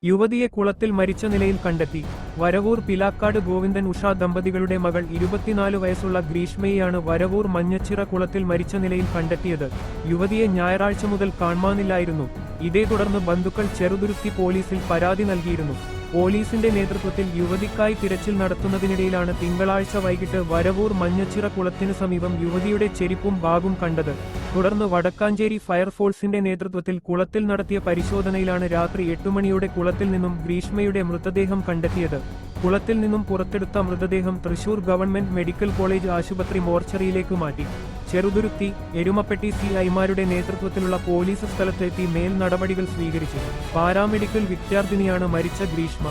യുവതിയെ കുളത്തിൽ മരിച്ച നിലയിൽ കണ്ടെത്തി. വരവൂർ പിലാക്കാട് ഗോവിന്ദൻ ഉഷ ദമ്പതികളുടെ മകൾ 24 വയസ്സുള്ള ഗ്രീഷ്മയെയാണ് വരവൂർ മഞ്ഞച്ചിറ കുളത്തിൽ മരിച്ച നിലയിൽ കണ്ടെത്തിയത്. യുവതിയെ ഞായറാഴ്ച മുതൽ കാണാനില്ലായിരുന്നു. ഇതേ തുടർന്ന് ബന്ധുക്കൾ ചെറുതുരുത്തി പോലീസിൽ പരാതി നൽകിയിരുന്നു. പോലീസിന്റെ നേതൃത്വത്തിൽ യുവതിക്കായി തിരച്ചിൽ നടത്തുന്നതിനിടയിലാണ് തിങ്കളാഴ്ച വൈകിട്ട് വരവൂർ മഞ്ഞച്ചിറ കുളത്തിനു സമീപം യുവതിയുടെ ചെരിപ്പും ബാഗും കണ്ടത്. തുടർന്ന് വടക്കാഞ്ചേരി ഫയർഫോഴ്സിന്റെ നേതൃത്വത്തിൽ കുളത്തിൽ നടത്തിയ പരിശോധനയിലാണ് രാത്രി 8 മണിയോടെ കുളത്തിൽ നിന്നും ഗ്രീഷ്മയുടെ മൃതദേഹം കണ്ടെത്തിയത്. കുളത്തിൽ നിന്നും പുറത്തെടുത്ത മൃതദേഹം തൃശൂർ ഗവൺമെന്റ് മെഡിക്കൽ കോളേജ് ആശുപത്രി മോർച്ചറിയിലേക്ക് മാറ്റി. ചെറുതുരുത്തി, എരുമപ്പെട്ടി CIമാരുടെ നേതൃത്വത്തിലുള്ള പോലീസ് സ്ഥലത്തെത്തി മേൽ നടപടികൾ സ്വീകരിച്ചു. പാരാമെഡിക്കൽ വിദ്യാർത്ഥിനിയാണ് മരിച്ച ഗ്രീഷ്മ.